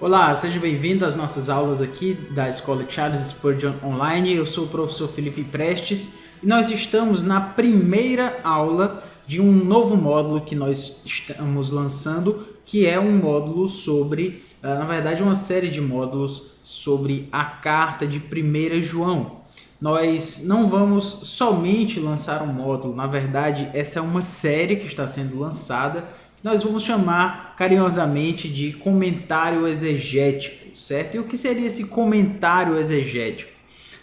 Olá, seja bem-vindo às nossas aulas aqui da Escola Charles Spurgeon Online. Eu sou o professor Felipe Prestes e nós estamos na primeira aula de um novo módulo que nós estamos lançando, que é um módulo sobre, na verdade, uma série de módulos sobre a carta de 1 João. Nós não vamos somente lançar um módulo, na verdade, essa é uma série que está sendo lançada, que nós vamos chamar carinhosamente de comentário exegético, certo? E o que seria esse comentário exegético?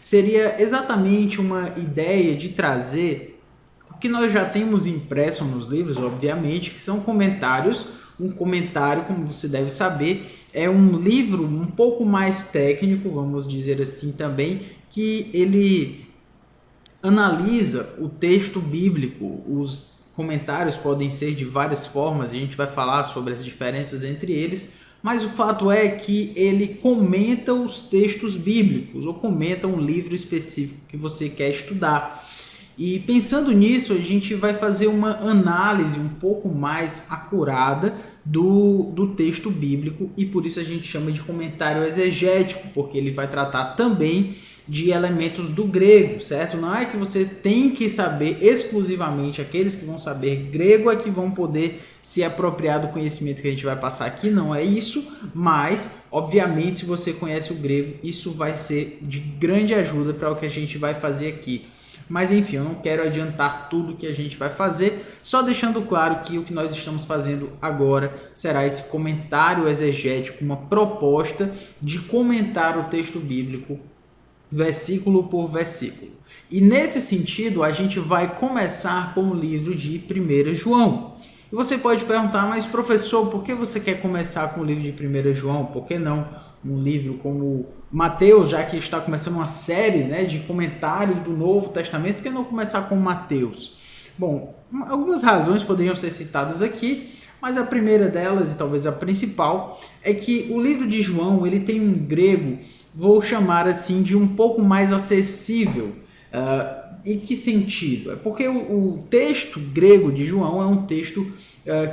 Seria exatamente uma ideia de trazer o que nós já temos impresso nos livros, obviamente, que são comentários. Um comentário, como você deve saber, é um livro um pouco mais técnico, vamos dizer assim também, que ele analisa o texto bíblico. Os comentários podem ser de várias formas, a gente vai falar sobre as diferenças entre eles, mas o fato é que ele comenta os textos bíblicos, ou comenta um livro específico que você quer estudar. E pensando nisso, a gente vai fazer uma análise um pouco mais acurada do texto bíblico, e por isso a gente chama de comentário exegético, porque ele vai tratar também de elementos do grego, certo? Não é que você tem que saber exclusivamente, aqueles que vão saber grego é que vão poder se apropriar do conhecimento que a gente vai passar aqui, não é isso, mas, obviamente, se você conhece o grego, isso vai ser de grande ajuda para o que a gente vai fazer aqui. Mas enfim, eu não quero adiantar tudo que a gente vai fazer, só deixando claro que o que nós estamos fazendo agora será esse comentário exegético, uma proposta de comentar o texto bíblico versículo por versículo. E nesse sentido, a gente vai começar com o livro de 1 João. E você pode perguntar, mas professor, por que você quer começar com o livro de 1 João? Por que não um livro como Mateus, já que está começando uma série, né, de comentários do Novo Testamento? Por que não começar com Mateus? Bom, algumas razões poderiam ser citadas aqui, mas a primeira delas, e talvez a principal, é que o livro de João ele tem um grego, vou chamar assim, de um pouco mais acessível. Em que sentido? É porque o texto grego de João é um texto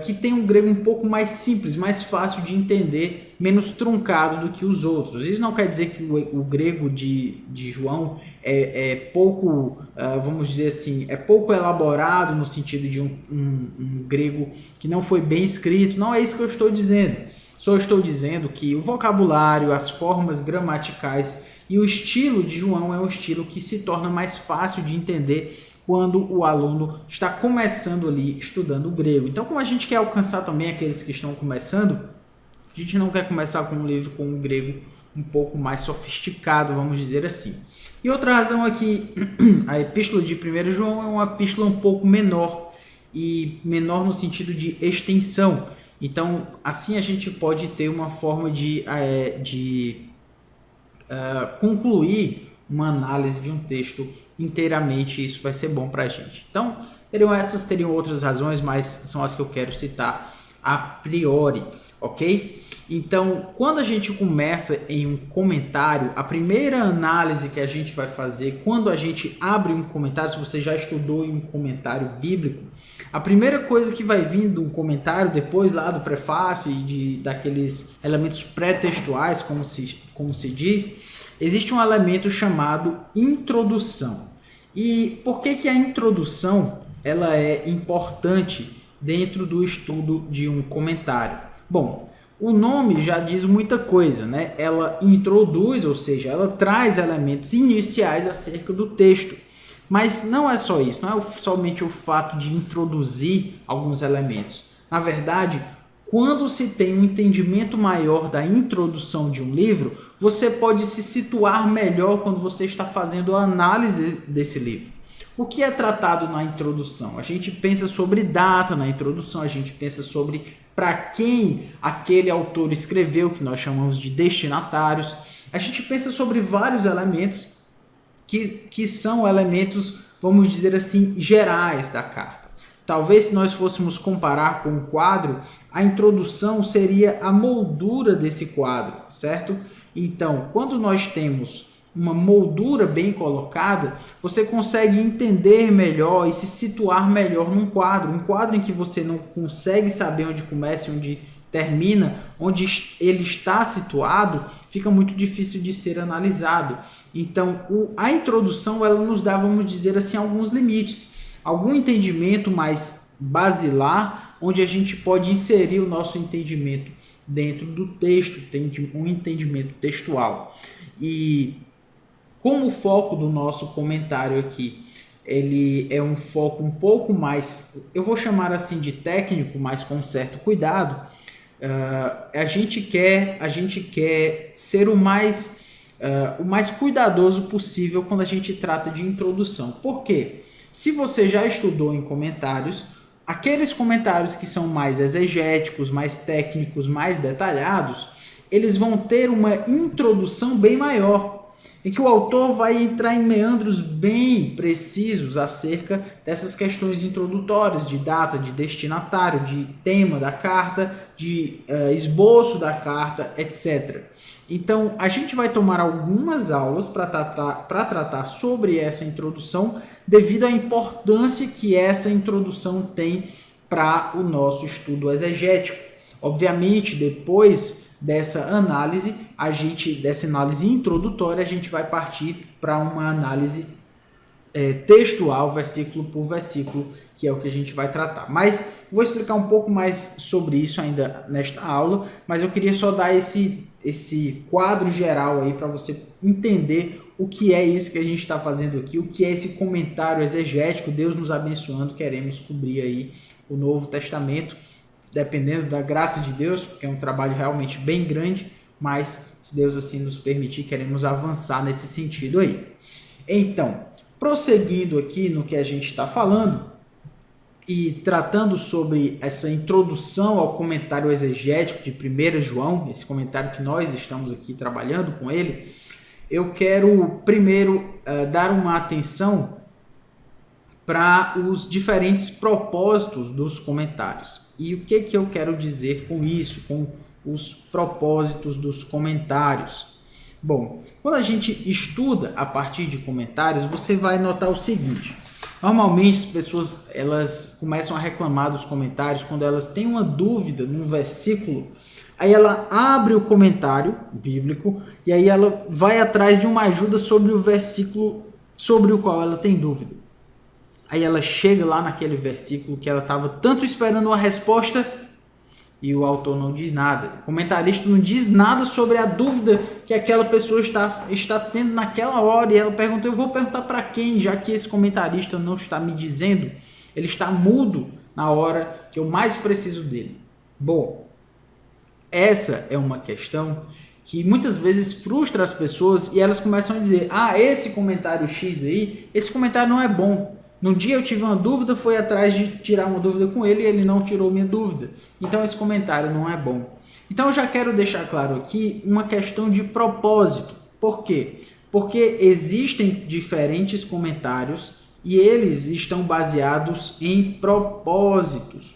que tem um grego um pouco mais simples, mais fácil de entender, menos truncado do que os outros. Isso não quer dizer que o grego de João é pouco, vamos dizer assim, é pouco elaborado no sentido de um grego que não foi bem escrito. Não é isso que eu estou dizendo. Só estou dizendo que o vocabulário, as formas gramaticais e o estilo de João é um estilo que se torna mais fácil de entender quando o aluno está começando ali estudando o grego. Então, como a gente quer alcançar também aqueles que estão começando, a gente não quer começar com um livro com um grego um pouco mais sofisticado, vamos dizer assim. E outra razão é que a epístola de 1 João é uma epístola um pouco menor, e menor no sentido de extensão. Então, assim a gente pode ter uma forma de concluir uma análise de um texto inteiramente, isso vai ser bom para a gente. Então, teriam outras razões, mas são as que eu quero citar a priori, ok? Então, quando a gente começa em um comentário, a primeira análise que a gente vai fazer, quando a gente abre um comentário, se você já estudou em um comentário bíblico, a primeira coisa que vai vir de um comentário, depois lá do prefácio e daqueles elementos pré-textuais, como se diz, existe um elemento chamado introdução. E por que a introdução ela é importante dentro do estudo de um comentário? Bom, o nome já diz muita coisa, né? Ela introduz, ou seja, ela traz elementos iniciais acerca do texto. Mas não é só isso, não é somente o fato de introduzir alguns elementos. Na verdade, quando se tem um entendimento maior da introdução de um livro, você pode se situar melhor quando você está fazendo a análise desse livro. O que é tratado na introdução? A gente pensa sobre data na introdução, a gente pensa sobre para quem aquele autor escreveu, que nós chamamos de destinatários. A gente pensa sobre vários elementos que são elementos, vamos dizer assim, gerais da carta. Talvez se nós fôssemos comparar com o quadro, a introdução seria a moldura desse quadro, certo? Então, quando nós temos uma moldura bem colocada, você consegue entender melhor e se situar melhor num quadro. Um quadro em que você não consegue saber onde começa e onde termina, onde ele está situado, fica muito difícil de ser analisado. Então, a introdução, ela nos dá, vamos dizer assim, alguns limites, algum entendimento mais basilar, onde a gente pode inserir o nosso entendimento dentro do texto, um entendimento textual. E como o foco do nosso comentário aqui, ele é um foco um pouco mais, eu vou chamar assim de técnico, mas com certo cuidado, a gente quer ser o mais cuidadoso possível quando a gente trata de introdução. Por quê? Se você já estudou em comentários, aqueles comentários que são mais exegéticos, mais técnicos, mais detalhados, eles vão ter uma introdução bem maior, em que o autor vai entrar em meandros bem precisos acerca dessas questões introdutórias, de data, de destinatário, de tema da carta, de esboço da carta, etc. Então, a gente vai tomar algumas aulas para tratar sobre essa introdução, devido à importância que essa introdução tem para o nosso estudo exegético. Obviamente, depois dessa análise introdutória, a gente vai partir para uma análise textual, versículo por versículo, que é o que a gente vai tratar. Mas vou explicar um pouco mais sobre isso ainda nesta aula, mas eu queria só dar esse quadro geral aí para você entender o que é isso que a gente está fazendo aqui, o que é esse comentário exegético. Deus nos abençoando, queremos cobrir aí o Novo Testamento, dependendo da graça de Deus, porque é um trabalho realmente bem grande, mas se Deus assim nos permitir, queremos avançar nesse sentido aí. Então, prosseguindo aqui no que a gente está falando e tratando sobre essa introdução ao comentário exegético de 1 João, esse comentário que nós estamos aqui trabalhando com ele, eu quero primeiro dar uma atenção para os diferentes propósitos dos comentários. E o que eu quero dizer com isso, com os propósitos dos comentários? Bom, quando a gente estuda a partir de comentários, você vai notar o seguinte: normalmente as pessoas elas começam a reclamar dos comentários quando elas têm uma dúvida num versículo. Aí ela abre o comentário bíblico e aí ela vai atrás de uma ajuda sobre o versículo sobre o qual ela tem dúvida. Aí ela chega lá naquele versículo que ela estava tanto esperando uma resposta e o autor não diz nada. O comentarista não diz nada sobre a dúvida que aquela pessoa está tendo naquela hora. E ela pergunta: eu vou perguntar para quem, já que esse comentarista não está me dizendo? Ele está mudo na hora que eu mais preciso dele. Bom, essa é uma questão que muitas vezes frustra as pessoas e elas começam a dizer: esse comentário X aí, esse comentário não é bom. No dia eu tive uma dúvida, fui atrás de tirar uma dúvida com ele e ele não tirou minha dúvida. Então esse comentário não é bom. Então eu já quero deixar claro aqui uma questão de propósito. Por quê? Porque existem diferentes comentários e eles estão baseados em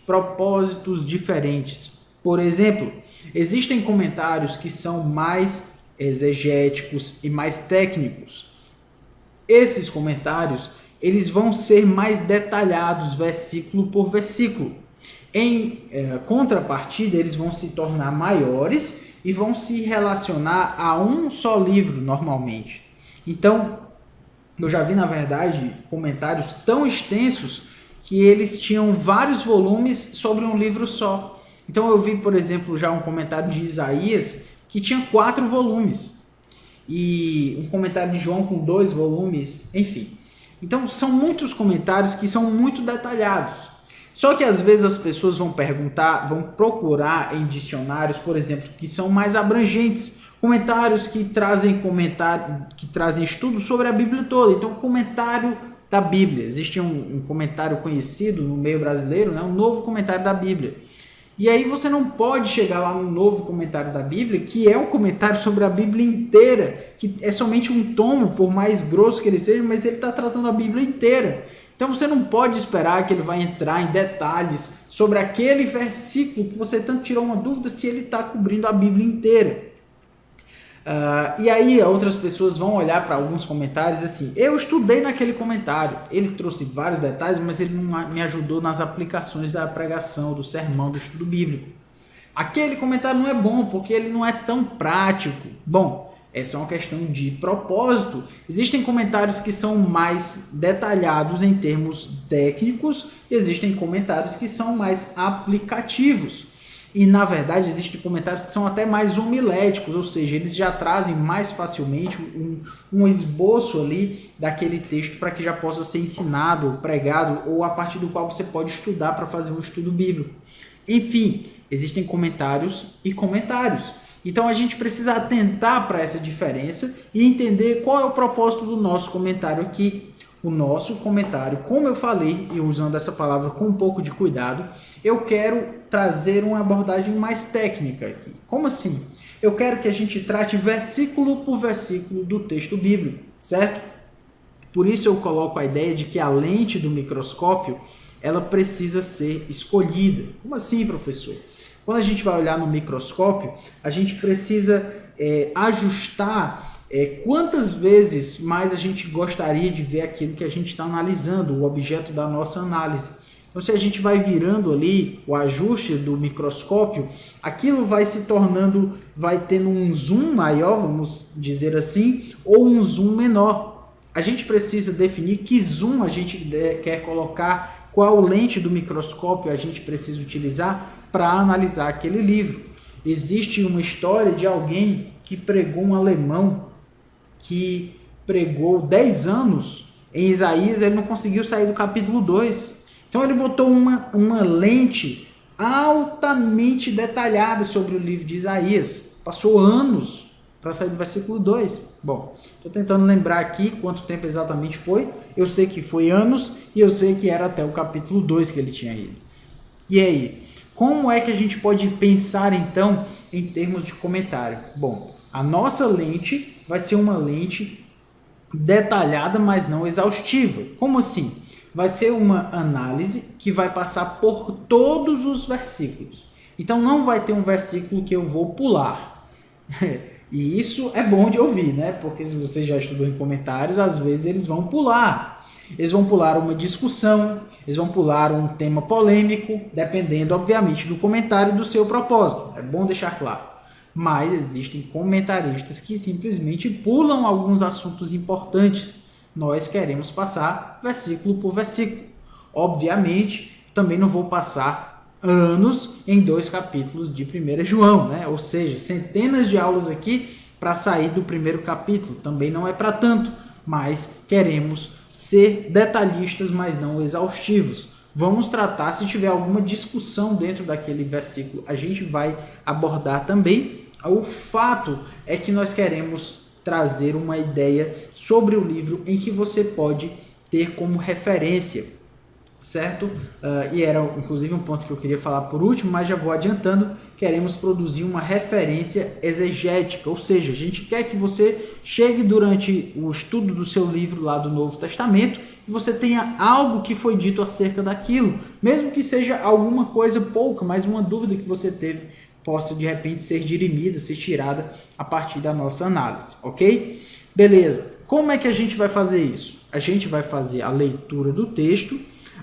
propósitos diferentes. Por exemplo, existem comentários que são mais exegéticos e mais técnicos. Esses comentários eles vão ser mais detalhados versículo por versículo. Em contrapartida, eles vão se tornar maiores e vão se relacionar a um só livro normalmente. Então, eu já vi, na verdade, comentários tão extensos que eles tinham vários volumes sobre um livro só. Então eu vi, por exemplo, já um comentário de Isaías que tinha 4 volumes. E um comentário de João com 2 volumes, enfim. Então são muitos comentários que são muito detalhados. Só que às vezes as pessoas vão procurar em dicionários, por exemplo, que são mais abrangentes, comentários que trazem estudos sobre a Bíblia toda. Então, comentário da Bíblia. Existe um comentário conhecido no meio brasileiro, né? Um novo comentário da Bíblia. E aí você não pode chegar lá no novo comentário da Bíblia, que é um comentário sobre a Bíblia inteira, que é somente um tomo, por mais grosso que ele seja, mas ele está tratando a Bíblia inteira. Então você não pode esperar que ele vai entrar em detalhes sobre aquele versículo que você tanto tirou uma dúvida se ele está cobrindo a Bíblia inteira. E aí outras pessoas vão olhar para alguns comentários assim: eu estudei naquele comentário, ele trouxe vários detalhes, mas ele não me ajudou nas aplicações da pregação, do sermão, do estudo bíblico. Aquele comentário não é bom porque ele não é tão prático. Bom, essa é uma questão de propósito. Existem comentários que são mais detalhados em termos técnicos e existem comentários que são mais aplicativos. E, na verdade, existem comentários que são até mais homiléticos, ou seja, eles já trazem mais facilmente um esboço ali daquele texto para que já possa ser ensinado, pregado, ou a partir do qual você pode estudar para fazer um estudo bíblico. Enfim, existem comentários e comentários. Então, a gente precisa atentar para essa diferença e entender qual é o propósito do nosso comentário aqui. O nosso comentário, como eu falei, e usando essa palavra com um pouco de cuidado, eu quero trazer uma abordagem mais técnica aqui. Como assim? Eu quero que a gente trate versículo por versículo do texto bíblico, certo? Por isso eu coloco a ideia de que a lente do microscópio, ela precisa ser escolhida. Como assim, professor? Quando a gente vai olhar no microscópio, a gente precisa ajustar quantas vezes mais a gente gostaria de ver aquilo que a gente está analisando, o objeto da nossa análise. Então, se a gente vai virando ali o ajuste do microscópio, aquilo vai se tornando, vai tendo um zoom maior, vamos dizer assim, ou um zoom menor. A gente precisa definir que zoom a gente quer colocar, qual lente do microscópio a gente precisa utilizar para analisar aquele livro. Existe uma história de alguém que pregou, um alemão, que pregou 10 anos em Isaías, ele não conseguiu sair do capítulo 2. Então ele botou uma lente altamente detalhada sobre o livro de Isaías. Passou anos para sair do versículo 2. Bom, estou tentando lembrar aqui quanto tempo exatamente foi. Eu sei que foi anos e eu sei que era até o capítulo 2 que ele tinha ido. E aí, como é que a gente pode pensar então em termos de comentário? Bom, a nossa lente vai ser uma lente detalhada, mas não exaustiva. Como assim? Vai ser uma análise que vai passar por todos os versículos. Então não vai ter um versículo que eu vou pular. E isso é bom de ouvir, né? Porque se você já estudou em comentários, às vezes eles vão pular. Eles vão pular uma discussão, eles vão pular um tema polêmico, dependendo, obviamente, do comentário e do seu propósito. É bom deixar claro. Mas existem comentaristas que simplesmente pulam alguns assuntos importantes. Nós queremos passar versículo por versículo. Obviamente, também não vou passar anos em 2 capítulos de 1 João, né? Ou seja, centenas de aulas aqui para sair do primeiro capítulo. Também não é para tanto, mas queremos ser detalhistas, mas não exaustivos. Vamos tratar, se tiver alguma discussão dentro daquele versículo, a gente vai abordar também. O fato é que nós queremos trazer uma ideia sobre o livro em que você pode ter como referência, certo? E era inclusive um ponto que eu queria falar por último, mas já vou adiantando. Queremos produzir uma referência exegética, ou seja, a gente quer que você chegue durante o estudo do seu livro lá do Novo Testamento e você tenha algo que foi dito acerca daquilo, mesmo que seja alguma coisa pouca, mas uma dúvida que você teve possa de repente ser dirimida, ser tirada a partir da nossa análise, ok? Beleza, como é que a gente vai fazer isso? A gente vai fazer a leitura do texto,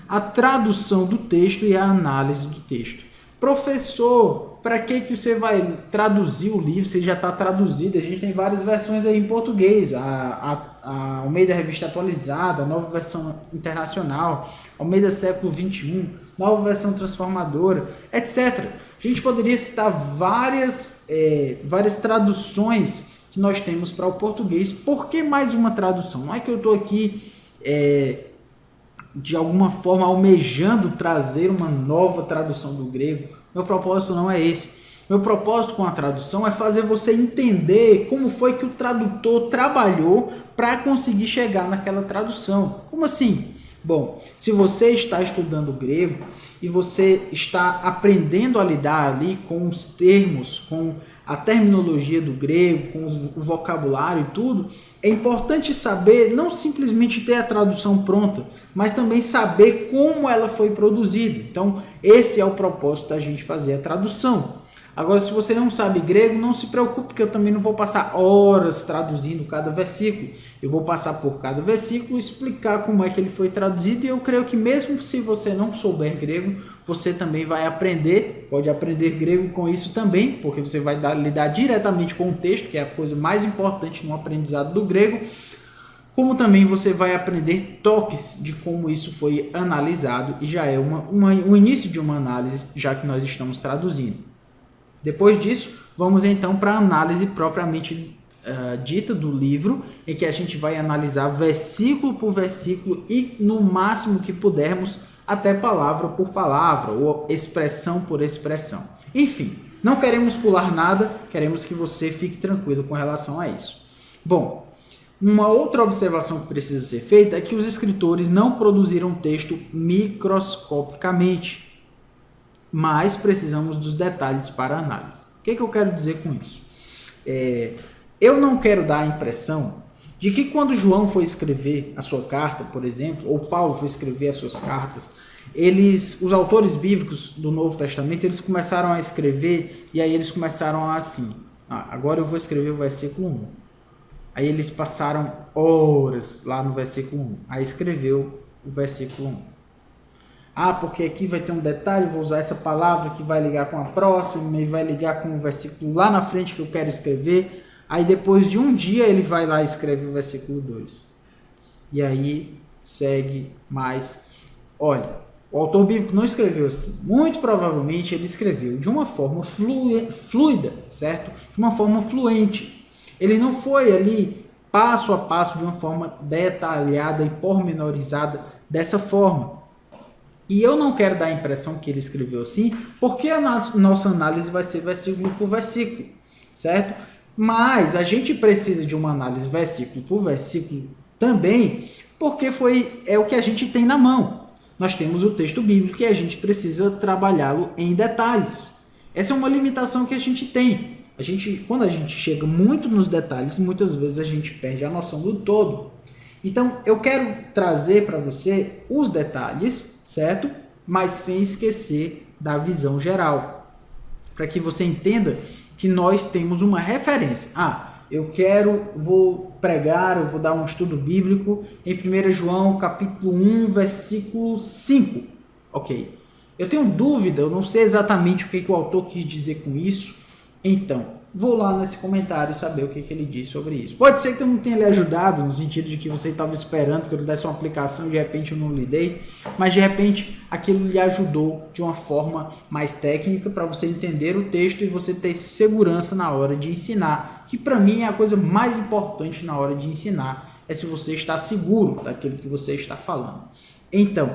a tradução do texto e a análise do texto. Professor, para que você vai traduzir o livro se já está traduzido? A gente tem várias versões aí em português, a Almeida Revista Atualizada, a Nova Versão Internacional, Almeida Século XXI, Nova Versão Transformadora, etc. A gente poderia citar várias traduções que nós temos para o português. Por que mais uma tradução? Não é que eu estou aqui de alguma forma almejando trazer uma nova tradução do grego. Meu propósito não é esse. Meu propósito com a tradução é fazer você entender como foi que o tradutor trabalhou para conseguir chegar naquela tradução. Como assim? Bom, se você está estudando grego e você está aprendendo a lidar ali com os termos, com a terminologia do grego, com o vocabulário e tudo, é importante saber, não simplesmente ter a tradução pronta, mas também saber como ela foi produzida. Então, esse é o propósito da gente fazer a tradução. Agora, se você não sabe grego, não se preocupe, porque eu também não vou passar horas traduzindo cada versículo. Eu vou passar por cada versículo, explicar como é que ele foi traduzido, e eu creio que mesmo se você não souber grego, você também vai aprender, pode aprender grego com isso também, porque você vai lidar diretamente com o texto, que é a coisa mais importante no aprendizado do grego, como também você vai aprender toques de como isso foi analisado, e já é o início de uma análise, já que nós estamos traduzindo. Depois disso, vamos então para a análise propriamente dita do livro, em que a gente vai analisar versículo por versículo e, no máximo que pudermos, até palavra por palavra ou expressão por expressão. Enfim, não queremos pular nada, queremos que você fique tranquilo com relação a isso. Bom, uma outra observação que precisa ser feita é que os escritores não produziram texto microscopicamente, mas precisamos dos detalhes para análise. O que eu quero dizer com isso? Eu não quero dar a impressão de que quando João foi escrever a sua carta, por exemplo, ou Paulo foi escrever as suas cartas, os autores bíblicos do Novo Testamento, eles começaram a escrever e aí eles começaram assim, agora eu vou escrever o versículo 1. Aí eles passaram horas lá no versículo 1, aí escreveu o versículo 1. Porque aqui vai ter um detalhe, vou usar essa palavra que vai ligar com a próxima e vai ligar com o versículo lá na frente que eu quero escrever. Aí depois de um dia ele vai lá e escreve o versículo 2. E aí segue mais. Olha, o autor bíblico não escreveu assim. Muito provavelmente ele escreveu de uma forma fluida, certo? De uma forma fluente. Ele não foi ali passo a passo de uma forma detalhada e pormenorizada dessa forma. E eu não quero dar a impressão que ele escreveu assim, porque a nossa análise vai ser versículo por versículo, certo? Mas a gente precisa de uma análise versículo por versículo também, porque é o que a gente tem na mão. Nós temos o texto bíblico e a gente precisa trabalhá-lo em detalhes. Essa é uma limitação que a gente tem. Quando a gente chega muito nos detalhes, muitas vezes a gente perde a noção do todo. Então, eu quero trazer para você os detalhes, certo? Mas sem esquecer da visão geral, para que você entenda que nós temos uma referência. Vou dar um estudo bíblico em 1 João capítulo 1, versículo 5. Ok. Eu tenho dúvida, eu não sei exatamente o que o autor quis dizer com isso, então vou lá nesse comentário saber o que ele diz sobre isso. Pode ser que eu não tenha lhe ajudado, no sentido de que você estava esperando que eu lhe desse uma aplicação e de repente eu não lhe dei, mas de repente aquilo lhe ajudou de uma forma mais técnica para você entender o texto e você ter segurança na hora de ensinar, que para mim é a coisa mais importante na hora de ensinar, é se você está seguro daquilo que você está falando. Então,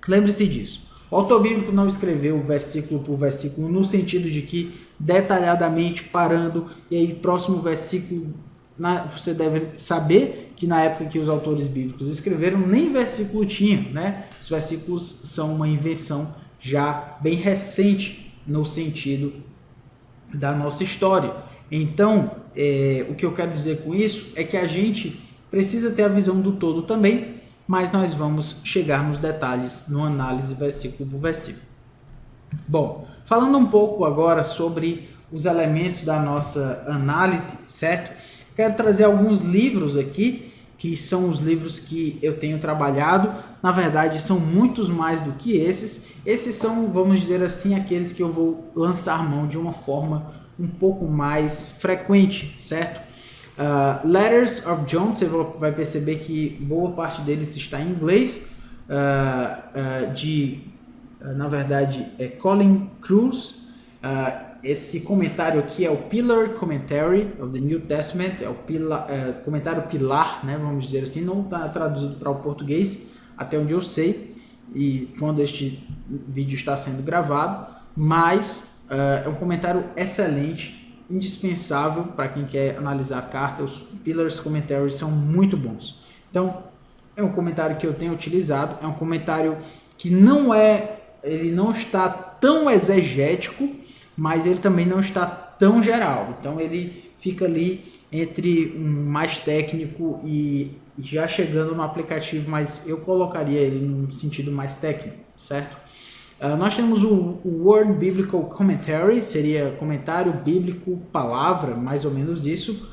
lembre-se disso. O autor bíblico não escreveu versículo por versículo no sentido de que detalhadamente parando e aí próximo versículo, você deve saber que na época que os autores bíblicos escreveram nem versículo tinha, né? Os versículos são uma invenção já bem recente no sentido da nossa história. Então, o que eu quero dizer com isso é que a gente precisa ter a visão do todo também, mas nós vamos chegar nos detalhes no análise versículo por versículo. Bom, falando um pouco agora sobre os elementos da nossa análise, certo? Quero trazer alguns livros aqui, que são os livros que eu tenho trabalhado. Na verdade, são muitos mais do que esses. Esses são, vamos dizer assim, aqueles que eu vou lançar mão de uma forma um pouco mais frequente, certo? Letters of John, você vai perceber que boa parte deles está em inglês, na verdade é Colin Kruse. Esse comentário aqui é o Pillar Commentary of the New Testament, é o comentário pilar, né, vamos dizer assim, não está traduzido para o português, até onde eu sei, e quando este vídeo está sendo gravado, mas é um comentário excelente, indispensável para quem quer analisar a carta. Os Pillars Commentaries são muito bons. Então, é um comentário que eu tenho utilizado, é um comentário que ele não está tão exegético, mas ele também não está tão geral. Então, ele fica ali entre um mais técnico e já chegando no aplicativo, mas eu colocaria ele num sentido mais técnico, certo? Nós temos o Word Biblical Commentary, seria comentário bíblico palavra, mais ou menos isso,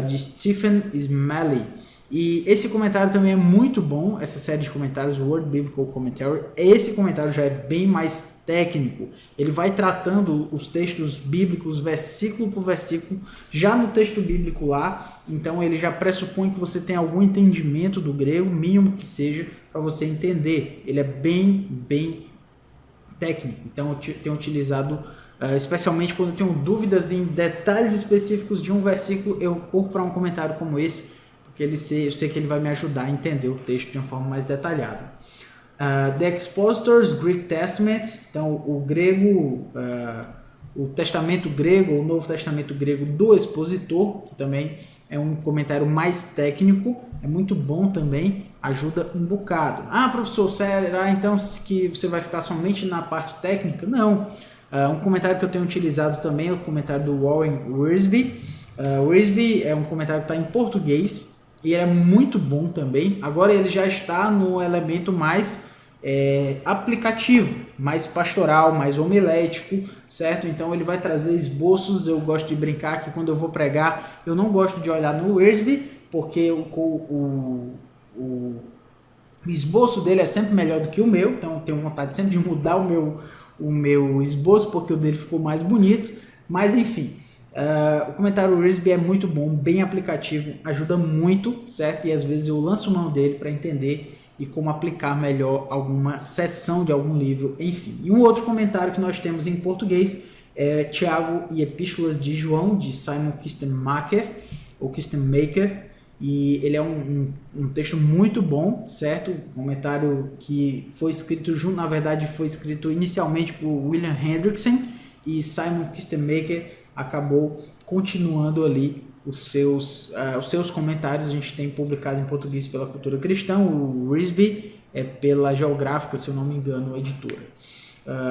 de Stephen Smalley. E esse comentário também é muito bom, essa série de comentários, o Word Biblical Commentary. Esse comentário já é bem mais técnico, ele vai tratando os textos bíblicos versículo por versículo, já no texto bíblico lá, então ele já pressupõe que você tem algum entendimento do grego, mínimo que seja, para você entender. Ele é bem técnico, então eu tenho utilizado, especialmente quando eu tenho dúvidas em detalhes específicos de um versículo, eu corro para um comentário como esse, porque eu sei que ele vai me ajudar a entender o texto de uma forma mais detalhada. The Expositor's Greek Testament, então o grego, o Testamento grego, o Novo Testamento grego do Expositor, que também é um comentário mais técnico, é muito bom também, ajuda um bocado. Professor, será então que você vai ficar somente na parte técnica? Não. Um comentário que eu tenho utilizado também é o comentário do Warren Wiersbe. Wiersbe é um comentário que está em português, e ele é muito bom também. Agora ele já está no elemento mais aplicativo, mais pastoral, mais homilético, certo? Então ele vai trazer esboços. Eu gosto de brincar que quando eu vou pregar, eu não gosto de olhar no Wiersbe, porque o esboço dele é sempre melhor do que o meu, então eu tenho vontade sempre de mudar o meu esboço, porque o dele ficou mais bonito, mas enfim. O comentário Wiersbe é muito bom, bem aplicativo, ajuda muito, certo? E às vezes eu lanço mão dele para entender e como aplicar melhor alguma seção de algum livro, enfim. E um outro comentário que nós temos em português é Tiago e Epístolas de João, de Simon Kistemaker, ou Kistemaker, e ele é um texto muito bom, certo? Um comentário que foi escrito junto, na verdade foi escrito inicialmente por William Hendrickson, e Simon Kistemaker acabou continuando ali os seus comentários. A gente tem publicado em português pela Cultura Cristã, o Wiersbe é pela Geográfica, se eu não me engano, a editora.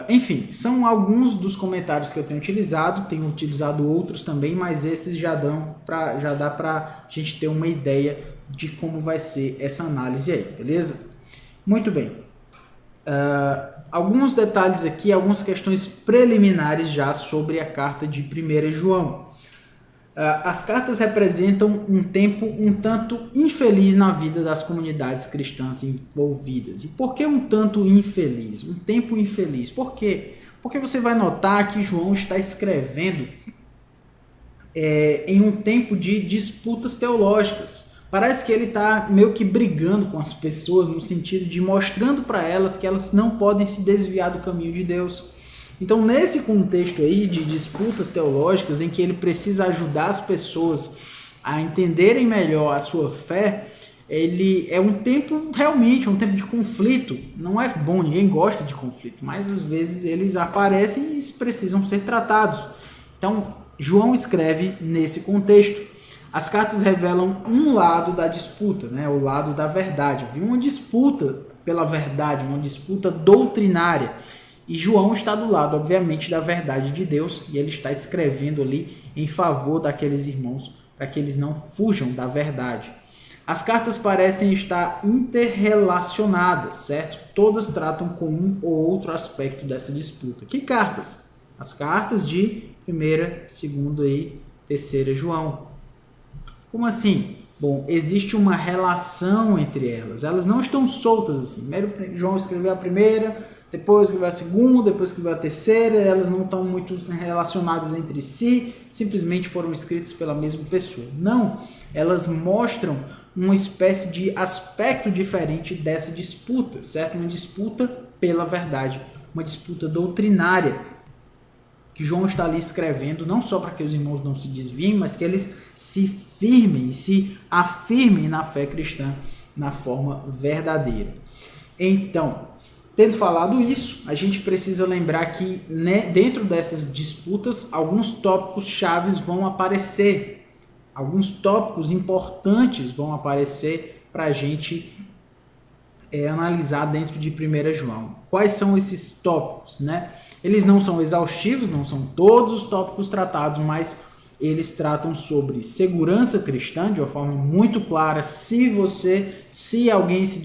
Enfim, são alguns dos comentários que eu tenho utilizado outros também, mas esses já dá para a gente ter uma ideia de como vai ser essa análise aí, beleza? Muito bem. Alguns detalhes aqui, algumas questões preliminares já sobre a carta de 1 João. As cartas representam um tempo um tanto infeliz na vida das comunidades cristãs envolvidas. E por que um tanto infeliz? Um tempo infeliz. Por quê? Porque você vai notar que João está escrevendo em um tempo de disputas teológicas. Parece que ele está meio que brigando com as pessoas, no sentido de mostrando para elas que elas não podem se desviar do caminho de Deus. Então, nesse contexto aí de disputas teológicas, em que ele precisa ajudar as pessoas a entenderem melhor a sua fé, ele é um tempo, realmente, um tempo de conflito. Não é bom, ninguém gosta de conflito, mas às vezes eles aparecem e precisam ser tratados. Então, João escreve nesse contexto. As cartas revelam um lado da disputa, né? O lado da verdade. Havia uma disputa pela verdade, uma disputa doutrinária. E João está do lado, obviamente, da verdade de Deus, e ele está escrevendo ali em favor daqueles irmãos, para que eles não fujam da verdade. As cartas parecem estar interrelacionadas, certo? Todas tratam com um ou outro aspecto dessa disputa. Que cartas? As cartas de 1ª, 2ª e 3ª João. Como assim? Bom, existe uma relação entre elas. Elas não estão soltas assim. Primeiro João escreveu a 1ª, depois escreveu a 2ª, depois escreveu a 3ª. Elas não estão muito relacionadas entre si, simplesmente foram escritas pela mesma pessoa. Não, elas mostram uma espécie de aspecto diferente dessa disputa, certo? Uma disputa pela verdade, uma disputa doutrinária, que João está ali escrevendo, não só para que os irmãos não se desviem, mas que eles se firmem, se afirmem na fé cristã, na forma verdadeira. Então, tendo falado isso, a gente precisa lembrar que, né, dentro dessas disputas, alguns tópicos chaves vão aparecer, alguns tópicos importantes vão aparecer para a gente analisar dentro de 1 João. Quais são esses tópicos, né? Eles não são exaustivos, não são todos os tópicos tratados, mas eles tratam sobre segurança cristã de uma forma muito clara. Se alguém se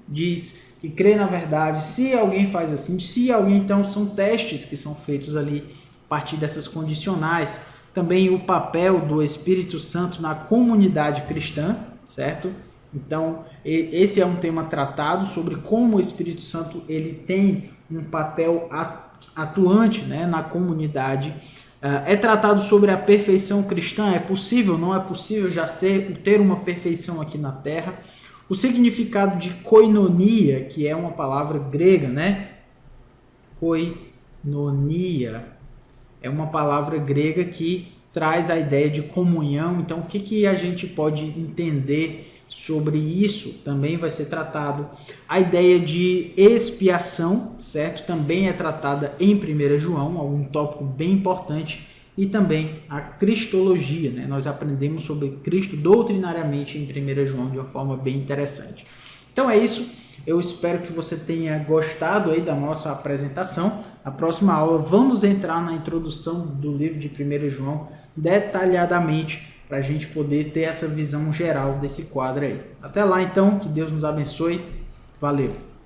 diz que crê na verdade. Se alguém faz assim, se alguém, então são testes que são feitos ali a partir dessas condicionais. Também o papel do Espírito Santo na comunidade cristã, certo? Então, esse é um tema tratado sobre como o Espírito Santo ele tem um papel atuante, né, na comunidade. É tratado sobre a perfeição cristã, é possível, não é possível já ter uma perfeição aqui na Terra. O significado de koinonia, que é uma palavra grega, né? Koinonia é uma palavra grega que traz a ideia de comunhão. Então, o que a gente pode entender sobre isso também vai ser tratado. A ideia de expiação, certo? Também é tratada em 1 João, um tópico bem importante. E também a cristologia, né? Nós aprendemos sobre Cristo doutrinariamente em 1 João de uma forma bem interessante. Então é isso. Eu espero que você tenha gostado aí da nossa apresentação. Na próxima aula vamos entrar na introdução do livro de 1 João detalhadamente, para a gente poder ter essa visão geral desse quadro aí. Até lá então, que Deus nos abençoe. Valeu!